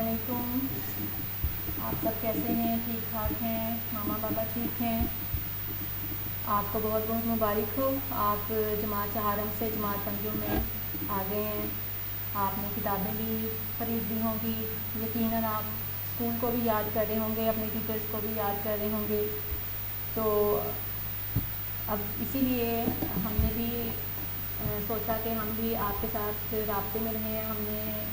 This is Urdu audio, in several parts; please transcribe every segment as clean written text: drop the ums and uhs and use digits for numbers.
علیکم. آپ سب کیسے ہیں؟ ٹھیک ٹھاک ہیں؟ ماما بابا ٹھیک ہیں؟ آپ کو بہت بہت مبارک ہو. آپ جماعت چہارم سے جماعت پنجم میں آ گئے ہیں. آپ نے کتابیں بھی خرید لی ہوں گی. یقیناً آپ اسکول کو بھی یاد کر رہے ہوں گے, اپنے ٹیچرس کو بھی یاد کر رہے ہوں گے. تو اب اسی لیے ہم نے بھی سوچا کہ ہم بھی آپ کے ساتھ رابطے میں رہیں. ہم نے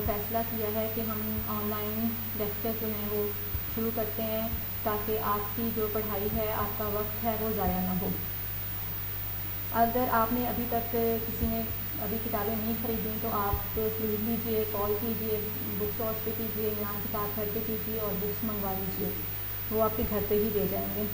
فیصلہ کیا ہے کہ ہم آن لائن لیکچر جو ہیں وہ شروع کرتے ہیں تاکہ آپ کی جو پڑھائی ہے, آپ کا وقت ہے, وہ ضائع نہ ہو. اگر آپ نے ابھی تک کسی نے ابھی کتابیں نہیں خریدیں تو آپ خرید لیجئے, کال کیجئے, بک سٹورس پہ کیجئے, یہاں کتاب گھر پہ کیجئے اور بکس منگوا لیجئے. وہ آپ کے گھر پہ ہی دے جائیں گے.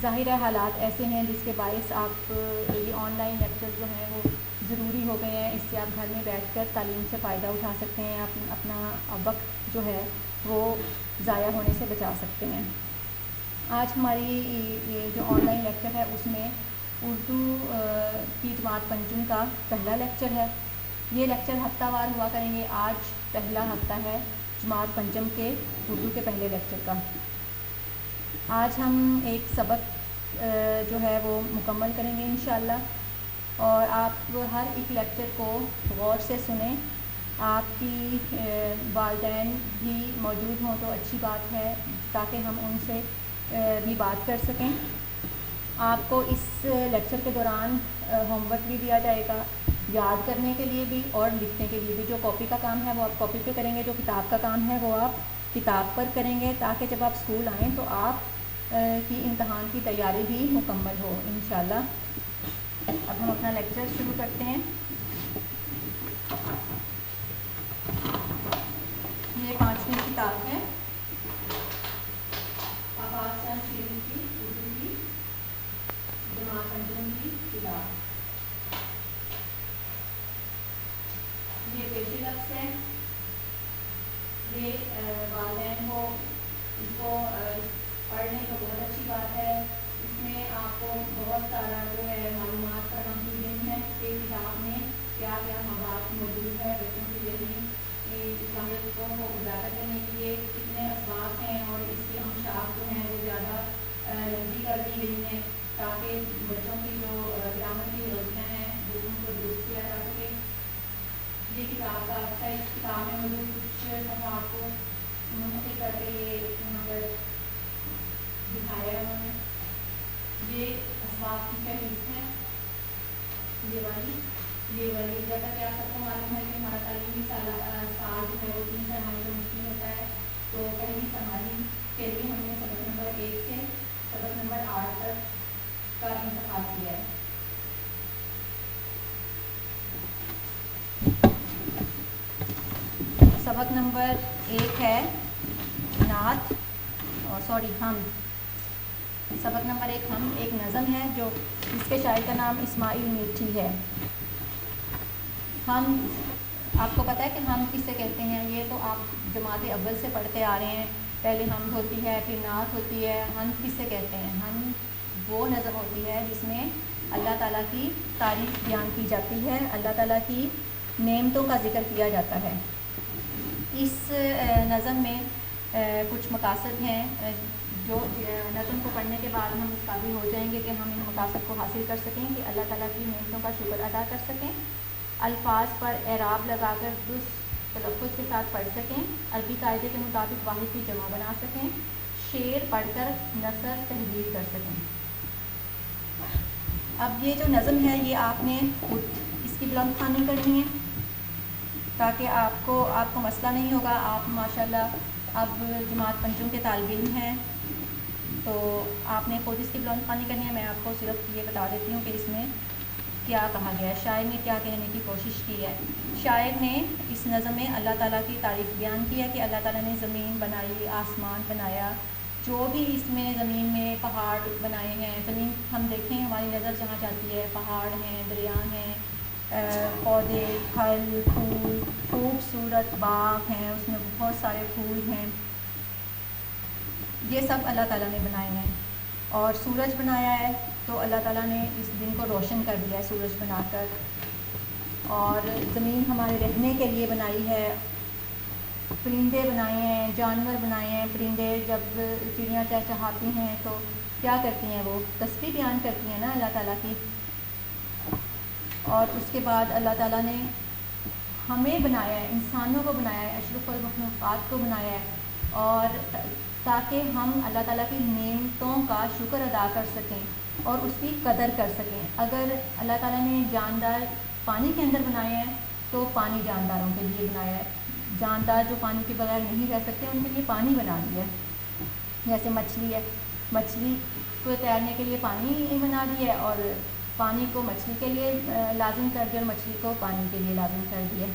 ظاہر ہے حالات ایسے ہیں جس کے باعث آپ یہ آن لائن لیکچر جو ہیں وہ ضروری ہو گئے ہیں. اس سے آپ گھر میں بیٹھ کر تعلیم سے فائدہ اٹھا سکتے ہیں, اپنا وقت جو ہے وہ ضائع ہونے سے بچا سکتے ہیں. آج ہماری یہ جو آن لائن لیکچر ہے اس میں اردو کی جماعت پنجم کا پہلا لیکچر ہے. یہ لیکچر ہفتہ وار ہوا کریں گے. آج پہلا ہفتہ ہے جماعت پنجم کے اردو کے پہلے لیکچر کا. آج ہم ایک سبق جو ہے وہ مکمل کریں گے انشاءاللہ, اور آپ ہر ایک لیکچر کو غور سے سنیں. آپ کی والدین بھی موجود ہوں تو اچھی بات ہے تاکہ ہم ان سے بھی بات کر سکیں. آپ کو اس لیکچر کے دوران ہوم ورک بھی دیا جائے گا, یاد کرنے کے لیے بھی اور لکھنے کے لیے بھی. جو کاپی کا کام ہے وہ آپ کاپی پہ کریں گے, جو کتاب کا کام ہے وہ آپ کتاب پر کریں گے, تاکہ جب آپ اسکول آئیں تو آپ کی امتحان کی تیاری بھی مکمل ہو انشاءاللہ. اب ہم اپنا لیکچر شروع کرتے ہیں. یہ 5ویں کتاب ہے آفاق شیرین کی اردو کی جماعت پنجم کی کتاب. یہ پیشی لفظ ہے. یہ والدین کو اس کو پڑھ لیں تو بہت اچھی بات ہے. اس میں آپ کو بہت سارا جو ہے معلومات فراہم کی گئی ہیں کہ کتاب میں کیا کیا مواد موجود ہے. بچوں کی ذہنی صلاحیت کو اجاگر کرنے کے لیے کتنے اسباب ہیں, اور اس کی انشاء جو ہیں وہ زیادہ لمبی کر دی گئی ہیں تاکہ بچوں کی جو گرامر کی غلطیاں ہیں ان کو درست کیا جا سکے. یہ کتاب کا اکثر اس کتاب میں موجود کچھ صفحات کو منتخب کر کے یہ یہاں پر دکھایا ہے انہوں نے. یہ اسباب کی فہرست ہے. یہ والی جیسا کہ آپ سب کو معلوم ہے کہ ہمارا تعلیمی سال جو ہے وہ 3 سرمائی کا مشکل ہوتا ہے. تو پہلی سرمائی کے لیے ہم نے سبق نمبر 1 سے سبق نمبر 8 تک کا انتخاب کیا ہے. سبق نمبر 1 ہے نعت حمد. سبق نمبر 1 حمد ایک نظم ہے جو اس کے شاعر کا نام اسماعیل میٹھی ہے. حمد آپ کو پتہ ہے کہ حمد کس سے کہتے ہیں؟ یہ تو آپ جماعت اول سے پڑھتے آ رہے ہیں. پہلے حمد ہوتی ہے, پھر نعت ہوتی ہے. حمد کس سے کہتے ہیں؟ حمد وہ نظم ہوتی ہے جس میں اللہ تعالیٰ کی تعریف بیان کی جاتی ہے, اللہ تعالیٰ کی نعمتوں کا ذکر کیا جاتا ہے. اس نظم میں کچھ مقاصد ہیں جو نظم کو پڑھنے کے بعد ہم اس قابل ہو جائیں گے کہ ہم ان مقاصد کو حاصل کر سکیں, کہ اللہ تعالیٰ کی نعمتوں کا شکر ادا کر سکیں, الفاظ پر اعراب لگا کر درست تلفظ کے ساتھ پڑھ سکیں, عربی قاعدے کے مطابق واحد کی جمع بنا سکیں, شعر پڑھ کر نثر تحریر کر سکیں. اب یہ جو نظم ہے یہ آپ نے خود اس کی بلند خوانی کرنی ہے تاکہ آپ کو مسئلہ نہیں ہوگا. آپ ماشاءاللہ اب جماعت پنجم کے طالب علم ہیں تو آپ نے خود اس کی بلند خوانی کرنی ہے. میں آپ کو صرف یہ بتا دیتی ہوں کہ اس میں کیا کہا گیا ہے, شاعر نے کیا کہنے کی کوشش کی ہے. شاعر نے اس نظم میں اللہ تعالیٰ کی تعریف بیان کی ہے کہ اللہ تعالیٰ نے زمین بنائی, آسمان بنایا, جو بھی اس میں زمین میں پہاڑ بنائے ہیں. زمین ہم دیکھیں ہماری نظر جہاں جاتی ہے پہاڑ ہیں, دریا ہیں, پودے, پھل, پھول, خوبصورت باغ ہیں, اس میں بہت سارے پھول ہیں, یہ سب اللہ تعالیٰ نے بنائے ہیں. اور سورج بنایا ہے تو اللہ تعالیٰ نے اس دن کو روشن کر دیا ہے سورج بنا کر. اور زمین ہمارے رہنے کے لیے بنائی ہے, پرندے بنائے ہیں، جانور بنائے ہیں. پرندے جب چڑیاں چہچہاتی ہیں تو کیا کرتی ہیں؟ وہ تسبیح بیان کرتی ہیں نا اللہ تعالیٰ کی. اور اس کے بعد اللہ تعالیٰ نے ہمیں بنایا ہے، انسانوں کو بنایا ہے، اشرف المخلوقات کو بنایا ہے، اور تاکہ ہم اللہ تعالیٰ کی نعمتوں کا شکر ادا کر سکیں اور اس کی قدر کر سکیں. اگر اللہ تعالیٰ نے جاندار پانی کے اندر بنائے ہیں تو پانی جانداروں کے لیے بنایا ہے. جاندار جو پانی کے بغیر نہیں رہ سکتے ان کے لیے پانی بنا دیا ہے. جیسے مچھلی ہے، مچھلی کو تیرنے کے لیے پانی بنا دیا ہے، اور پانی کو مچھلی کے لیے لازم کر دیا اور مچھلی کو پانی کے لیے لازم کر دیا.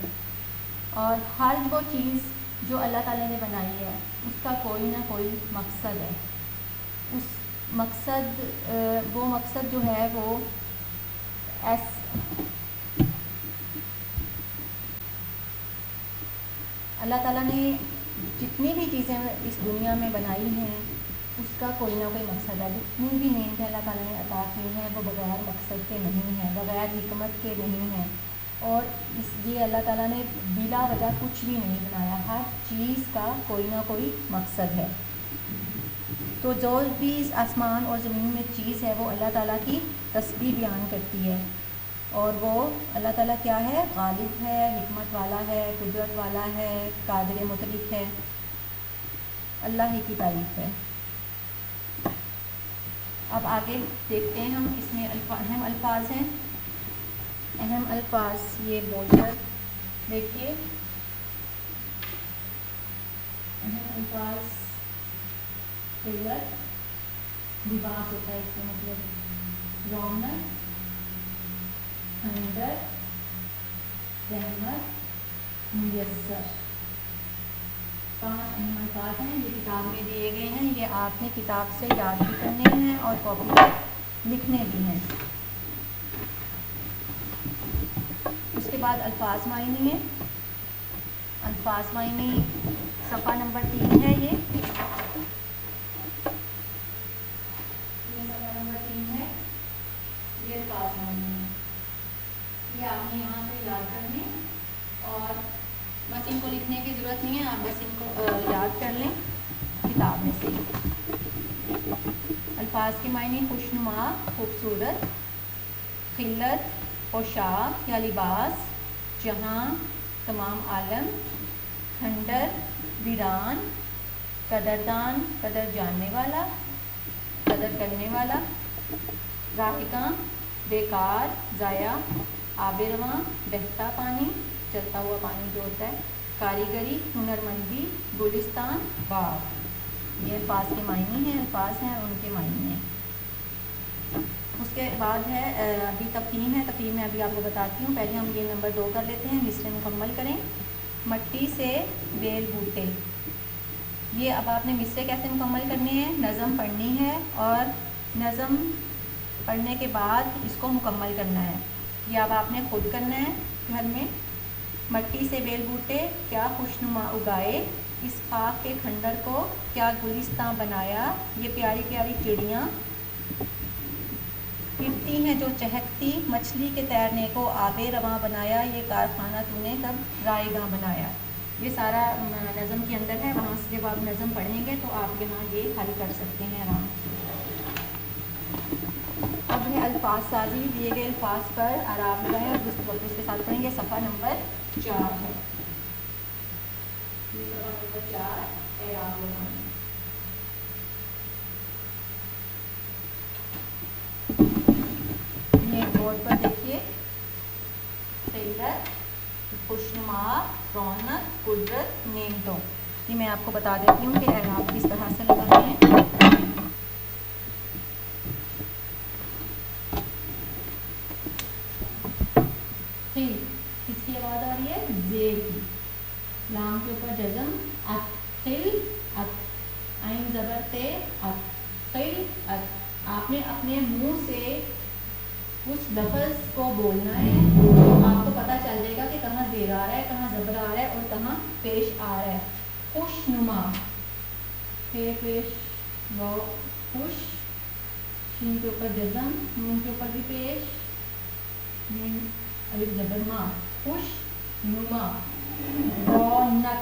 اور ہر وہ چیز جو اللہ تعالیٰ نے بنائی ہے اس کا کوئی نہ کوئی مقصد ہے. اس مقصد وہ مقصد جو ہے وہ اللہ تعالیٰ نے جتنی بھی چیزیں اس دنیا میں بنائی ہیں اس کا کوئی نہ کوئی مقصد ہے. جتنی بھی نعمتیں اللہ تعالیٰ نے عطا کی ہیں وہ بغیر مقصد کے نہیں ہیں، بغیر حکمت کے نہیں ہیں. اور اس لیے اللہ تعالیٰ نے بلا وجہ کچھ بھی نہیں بنایا، ہر چیز کا کوئی نہ کوئی مقصد ہے. تو جو بھی اس آسمان اور زمین میں چیز ہے وہ اللہ تعالیٰ کی تسبیح بیان کرتی ہے. اور وہ اللہ تعالیٰ کیا ہے؟ غالب ہے، حکمت والا ہے، قدرت والا ہے، قادر مطلق ہے. اللہ ہی کی تعریف ہے. اب آگے دیکھتے ہیں ہم، اس میں اہم الفاظ ہیں. اہم الفاظ یہ بول کر دیکھیے. اہم الفاظ قلت، لباس ہوتا ہے اس کا مطلب، رونق، خندق، رحمت، میسر. 5 اہم الفاظ ہیں، یہ کتاب میں دیے گئے ہیں. یہ آپ نے کتاب سے یاد بھی کرنے ہیں اور کاپی پر لکھنے بھی ہیں. اس کے بعد الفاظ معنی ہے. الفاظ معنی صفحہ نمبر 3 ہے. یہ صفحہ نمبر 3 ہے. یہ الفاظ معنی ہے. یہ آپ نے یہاں سے یاد کرنے، اور بس ان کو لکھنے کی ضرورت نہیں ہے، آپ بس ان کو یاد کر لیں کتاب میں سے. الفاظ کے معنی خوشنما، خوبصورت، خلت، پوشاک یا لباس، جہاں، تمام عالم، کھنڈر، ویران، قدردان، قدر جاننے والا، قدر کرنے والا، راہکاں، بیکار، ضائع، آب رواں، بہتا پانی، چلتا ہوا پانی جو ہوتا ہے، کاریگری، ہنرمندی، گلستان، باغ. یہ الفاظ کے معنی ہیں، الفاظ ہیں ان کے معنی ہیں. اس کے بعد ہے ابھی تفہیم ہے. تفہیم میں ابھی آپ کو بتاتی ہوں. پہلے ہم یہ نمبر 2 کر لیتے ہیں، مصرے مکمل کریں. مٹی سے بیل بوٹے. یہ اب آپ نے مصرے کیسے مکمل کرنے ہیں؟ نظم پڑھنی ہے اور نظم پڑھنے کے بعد اس کو مکمل کرنا ہے. یہ اب آپ نے خود کرنا ہے گھر میں. مٹی سے بیل بوٹے کیا خوشنما اگائے، اس خاک کے کھنڈر کو کیا گلستان بنایا. یہ پیاری پیاری چڑیاں پھرتی ہیں جو چہکتی، مچھلی کے تیرنے کو آب رواں بنایا. یہ کارخانہ تو نے کب رائیگاں بنایا. یہ سارا نظم کے اندر ہے. وہاں سے جب آپ نظم پڑھیں گے تو آپ یہاں یہ حل کر سکتے ہیں آرام سے. اب ہے الفاظ سازی. دیے گئے الفاظ پر اعراب لگائیں اور اس وقت اس کے ساتھ پڑھیں گے. صفحہ نمبر 4 ہے. صفحہ نمبر 4 اعراب لگائیں. بورڈ پر دیکھیے. خلت، خوشنما، رونق، قدرت، نعمتوں. یہ میں آپ کو بتا دیتی ہوں کہ اعراب کس طرح سے لگانے ہیں. خل کس کی آواز آ رہی ہے؟ زیر کی. لام کے اوپر جزم، اتخل، عین زبر تے، اتخل. آپ نے اپنے منہ سے اس لفظ کو بولنا ہے تو آپ کو پتہ چل جائے گا کہ کہاں زیر آ رہا ہے، کہاں زبر آ رہا ہے اور کہاں پیش آ رہا ہے. خوشنما، پیش و خوش، شین کے اوپر جزم، نون کے اوپر بھی پیش، الف زبر ما. خوش نما. رونق،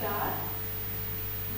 4।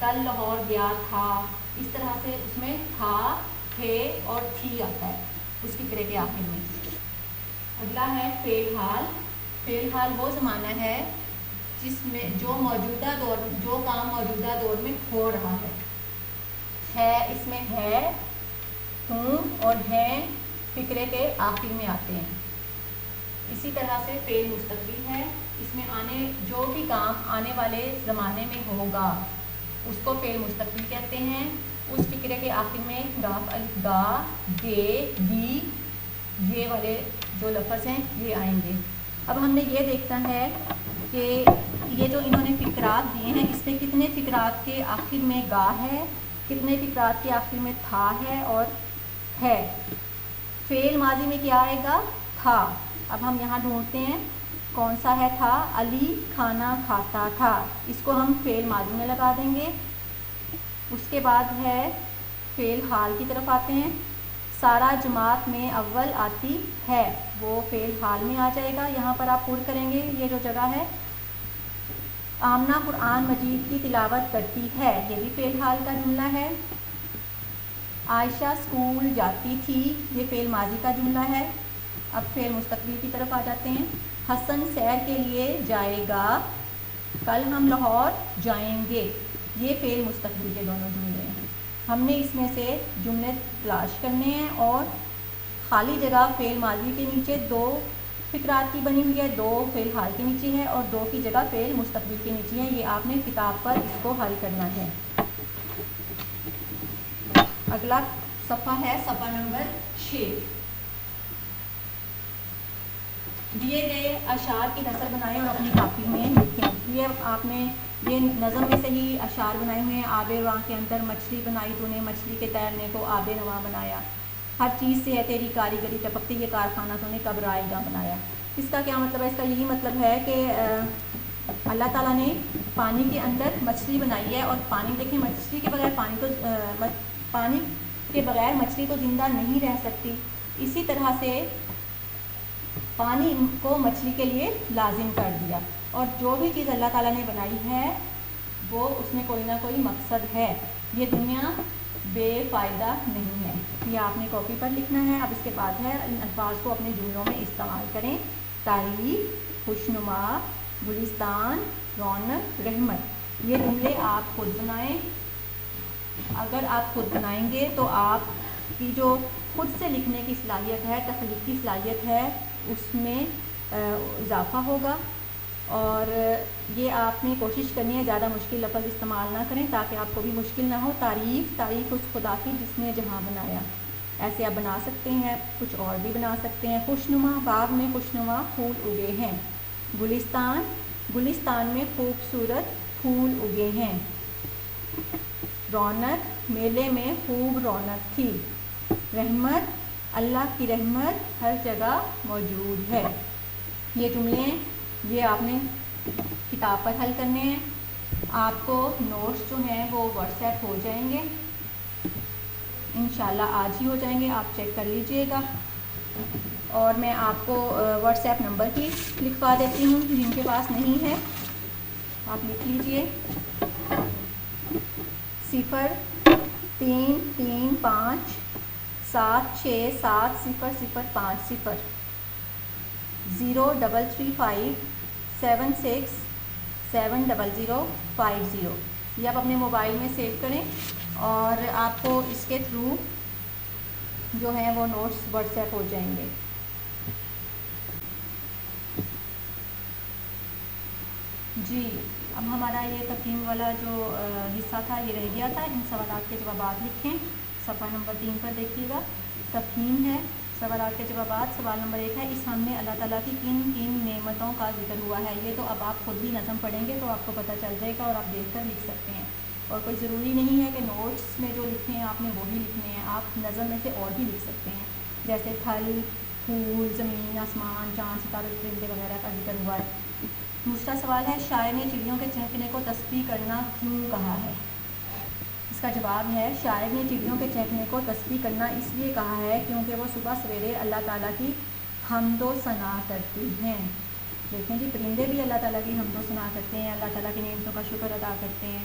کل لاہور گیا تھا، اس طرح سے اس میں تھا، تھے اور تھی آتا ہے اس فقرے کے آخر میں۔ اگلا ہے فعل حال۔ فعل حال وہ زمانہ ہے جس میں جو کام موجودہ دور میں ہو رہا ہے، اس میں ہے، ہوں اور ہیں فقرے کے آخر میں آتے ہیں۔ اسی طرح سے فعل مستقبل ہے، اس میں جو بھی کام آنے والے زمانے میں ہوگا اس کو فعل مستقبل کہتے ہیں۔ اس فقرے کے آخر میں گاف الف گا، گے، گی، یہ والے جو لفظ ہیں یہ آئیں گے۔ اب ہم نے یہ دیکھنا ہے کہ یہ جو انہوں نے فقرات دیے ہیں اس میں کتنے فقرات کے آخر میں گا ہے، کتنے فقرات کے آخر میں تھا ہے اور ہے۔ فعل ماضی میں کیا آئے گا؟ تھا۔ اب ہم یہاں ڈھونڈتے ہیں کون سا ہے تھا۔ علی کھانا کھاتا تھا، اس کو ہم فعل ماضی میں لگا دیں گے۔ اس کے بعد ہے فعل حال کی طرف آتے ہیں۔ سارا جماعت میں اول آتی ہے، وہ فعل حال میں آ جائے گا، یہاں پر آپ پر کریں گے یہ جو جگہ ہے۔ آمنہ قرآن مجید کی تلاوت کرتی ہے، یہ بھی فعل حال کا جملہ ہے۔ عائشہ اسکول جاتی تھی، یہ فعل ماضی کا جملہ ہے۔ اب فعل مستقبل کی طرف آ جاتے ہیں۔ حسن سیر کے لیے جائے گا، کل ہم لاہور جائیں گے، یہ فعل مستقبل کے دونوں جملے ہیں۔ ہم نے اس میں سے جملے تلاش کرنے ہیں اور خالی جگہ فعل ماضی کے نیچے 2 فقرات کی بنی ہوئی ہے، 2 فعل حال کے نیچے ہے اور 2 کی جگہ فعل مستقبل کے نیچے ہے۔ یہ آپ نے کتاب پر اس کو حل کرنا ہے۔ اگلا صفحہ ہے صفحہ نمبر 6۔ دیے گئے اشعار کی نثر بنائیں اور اپنی کاپی میں لکھیں۔ یہ آپ نے یہ نظم میں سے ہی اشعار بنائے ہوئے ہیں۔ آب رواں کے اندر مچھلی بنائی تو نے، مچھلی کے تیرنے کو آب رواں بنایا۔ ہر چیز سے ہے تیری کاریگری، ٹپکتی یہ کارخانہ تو نے کب رائے گاں بنایا۔ اس کا کیا مطلب ہے؟ اس کا یہی مطلب ہے کہ اللہ تعالیٰ نے پانی کے اندر مچھلی بنائی ہے اور پانی دیکھیں، مچھلی کے بغیر پانی کے بغیر مچھلی تو زندہ نہیں رہ سکتی، اسی طرح سے پانی کو مچھلی کے لیے لازم کر دیا۔ اور جو بھی چیز اللہ تعالیٰ نے بنائی ہے وہ اس میں کوئی نہ کوئی مقصد ہے، یہ دنیا بے فائدہ نہیں ہے۔ یہ آپ نے کاپی پر لکھنا ہے۔ اب اس کے بعد ہے ان الفاظ کو اپنے جملوں میں استعمال کریں۔ تعریف، خوشنما، گلستان، رونق، رحمت، یہ جملے آپ خود بنائیں۔ اگر آپ خود بنائیں گے تو آپ کی جو خود سے لکھنے کی صلاحیت ہے، تخلیقی صلاحیت ہے، اس میں اضافہ ہوگا۔ اور یہ آپ نے کوشش کرنی ہے زیادہ مشکل لفظ استعمال نہ کریں تاکہ آپ کو بھی مشکل نہ ہو۔ تعریف اس خدا کی جس نے جہاں بنایا، ایسے آپ بنا سکتے ہیں، کچھ اور بھی بنا سکتے ہیں۔ خوشنما، باغ میں خوشنما پھول اگے ہیں۔ گلستان میں خوبصورت پھول اگے ہیں۔ رونق، میلے میں خوب رونق تھی۔ رحمت، اللہ کی رحمت ہر جگہ موجود ہے۔ یہ جملے یہ آپ نے کتاب پر حل کرنے ہیں۔ آپ کو نوٹس جو ہیں وہ واٹس ایپ ہو جائیں گے، انشاءاللہ آج ہی ہو جائیں گے، آپ چیک کر لیجئے گا۔ اور میں آپ کو واٹس ایپ نمبر بھی لکھوا دیتی ہوں، جن کے پاس نہیں ہے آپ لکھ لیجئے۔ 0335 767050 0335 767050۔ یہ آپ اپنے موبائل میں سیو کریں اور آپ کو اس کے تھرو جو ہیں وہ نوٹس واٹس ایپ ہو جائیں گے۔ جی اب ہمارا یہ تفہیم والا جو حصہ تھا یہ رہ گیا تھا۔ ان سوالات کے جوابات لکھیں، صفحہ نمبر 3 پر دیکھیے گا۔ تفہیم ہے، سوالات کے جوابات۔ سوال نمبر 1 ہے، اس ہم میں اللہ تعالیٰ کی کن کن نعمتوں کا ذکر ہوا ہے؟ یہ تو اب آپ خود بھی نظم پڑھیں گے تو آپ کو پتہ چل جائے گا اور آپ دیکھ کر لکھ سکتے ہیں۔ اور کوئی ضروری نہیں ہے کہ نوٹس میں جو لکھے ہیں آپ نے وہی لکھنے ہیں، آپ نظم میں سے اور بھی لکھ سکتے ہیں، جیسے پھل، پھول، زمین، آسمان، چاند، ستارے، پرندے وغیرہ کا ذکر ہوا ہے۔ دوسرا سوال ہے، شاعر نے چڑیوں کے چہکنے کو تسبیح کرنا کیوں کہا ہے؟ اس کا جواب ہے، شاعر نے چڑیوں کے چہکنے کو تسبیح کرنا اس لیے کہا ہے کیونکہ وہ صبح سویرے اللہ تعالیٰ کی حمد و ثنا کرتی ہیں۔ دیکھیں جی، پرندے بھی اللہ تعالیٰ کی حمد و ثنا کرتے ہیں، اللہ تعالیٰ کی نعمتوں کا شکر ادا کرتے ہیں۔